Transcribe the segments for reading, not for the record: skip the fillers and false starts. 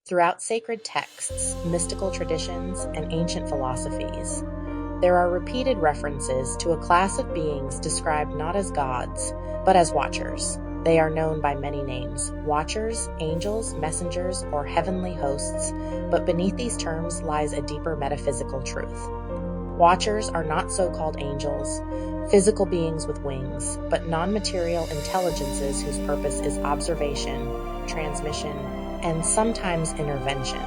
Throughout sacred texts, mystical traditions, and ancient philosophies, there are repeated references to a class of beings described not as gods, but as watchers. They are known by many names: watchers, angels, messengers, or heavenly hosts, but beneath these terms lies a deeper metaphysical truth. Watchers are not so-called angels, physical beings with wings, but non-material intelligences whose purpose is observation, transmission, and sometimes intervention.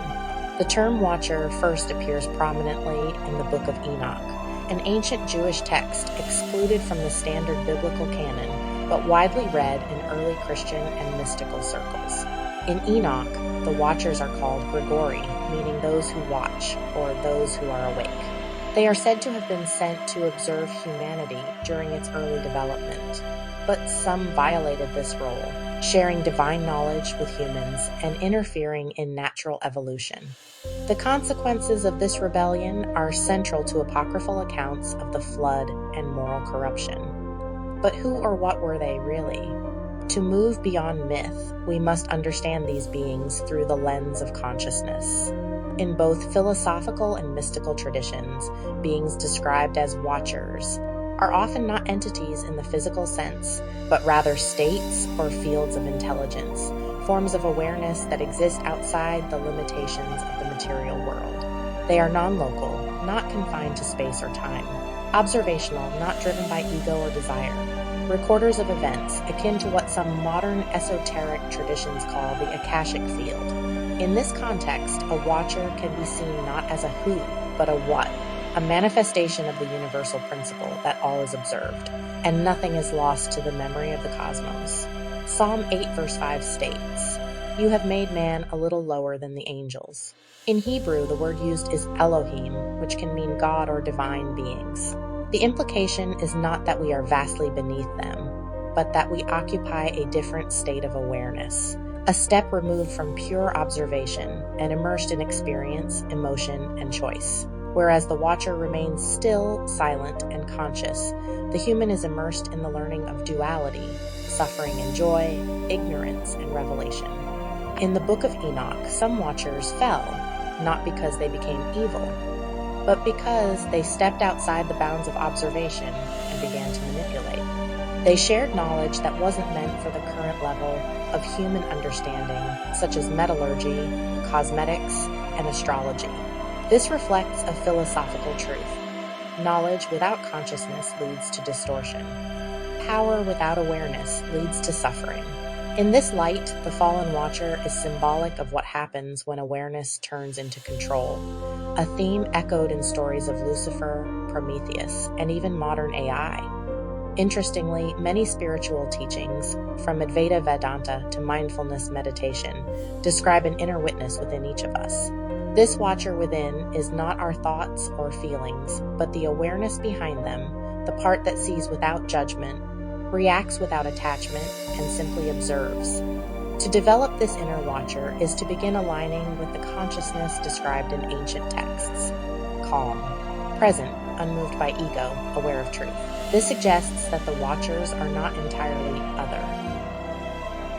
The term watcher first appears prominently in the Book of Enoch, an ancient Jewish text excluded from the standard biblical canon, but widely read in early Christian and mystical circles. In Enoch, the watchers are called Grigori, meaning those who watch, or those who are awake. They are said to have been sent to observe humanity during its early development, but some violated this role, sharing divine knowledge with humans and interfering in natural evolution. The consequences of this rebellion are central to apocryphal accounts of the flood and moral corruption. But who or what were they really? To move beyond myth, we must understand these beings through the lens of consciousness. In both philosophical and mystical traditions, beings described as watchers are often not entities in the physical sense, but rather states or fields of intelligence, forms of awareness that exist outside the limitations of the material world. They are non-local, not confined to space or time, observational, not driven by ego or desire, recorders of events, akin to what some modern esoteric traditions call the Akashic field. In this context, a watcher can be seen not as a who, but a what, a manifestation of the universal principle that all is observed, and nothing is lost to the memory of the cosmos. Psalm 8 verse 5 states, "You have made man a little lower than the angels." In Hebrew, the word used is Elohim, which can mean God or divine beings. The implication is not that we are vastly beneath them, but that we occupy a different state of awareness, a step removed from pure observation and immersed in experience, emotion, and choice. Whereas the watcher remains still, silent, and conscious, the human is immersed in the learning of duality, suffering and joy, ignorance and revelation. In the Book of Enoch, some watchers fell, not because they became evil, but because they stepped outside the bounds of observation and began to manipulate. They shared knowledge that wasn't meant for the current level of human understanding, such as metallurgy, cosmetics, and astrology. This reflects a philosophical truth. Knowledge without consciousness leads to distortion. Power without awareness leads to suffering. In this light, the fallen watcher is symbolic of what happens when awareness turns into control, a theme echoed in stories of Lucifer, Prometheus, and even modern AI. Interestingly, many spiritual teachings, from Advaita Vedanta to mindfulness meditation, describe an inner witness within each of us. This watcher within is not our thoughts or feelings, but the awareness behind them, the part that sees without judgment, reacts without attachment, and simply observes. To develop this inner watcher is to begin aligning with the consciousness described in ancient texts: calm, present, unmoved by ego, aware of truth. This suggests that the watchers are not entirely other.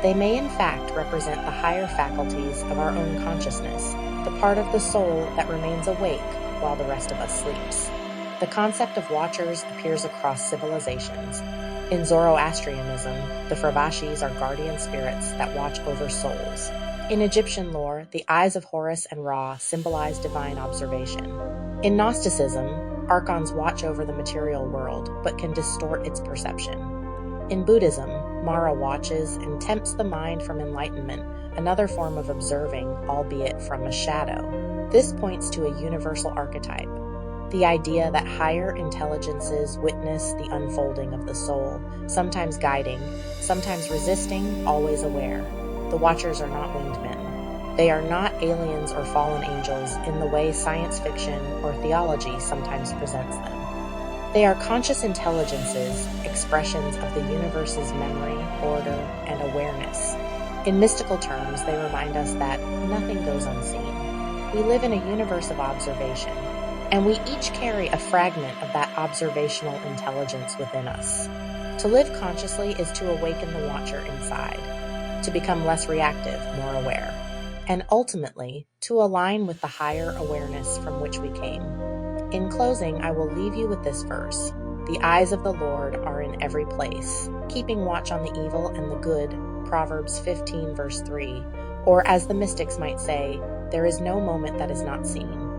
They may in fact represent the higher faculties of our own consciousness, the part of the soul that remains awake while the rest of us sleeps. The concept of watchers appears across civilizations. In Zoroastrianism, the Frabashis are guardian spirits that watch over souls. In Egyptian lore, the eyes of Horus and Ra symbolize divine observation. In Gnosticism, archons watch over the material world, but can distort its perception. In Buddhism, Mara watches and tempts the mind from enlightenment, another form of observing, albeit from a shadow. This points to a universal archetype, the idea that higher intelligences witness the unfolding of the soul, sometimes guiding, sometimes resisting, always aware. The watchers are not winged men. They are not aliens or fallen angels in the way science fiction or theology sometimes presents them. They are conscious intelligences, expressions of the universe's memory, order, and awareness. In mystical terms, they remind us that nothing goes unseen. We live in a universe of observation, and we each carry a fragment of that observational intelligence within us. To live consciously is to awaken the watcher inside, to become less reactive, more aware. and ultimately to align with the higher awareness from which we came. In closing, I will leave you with this verse. The eyes of the Lord are in every place, keeping watch on the evil and the good, Proverbs 15 verse 3, or as the mystics might say, there is no moment that is not seen.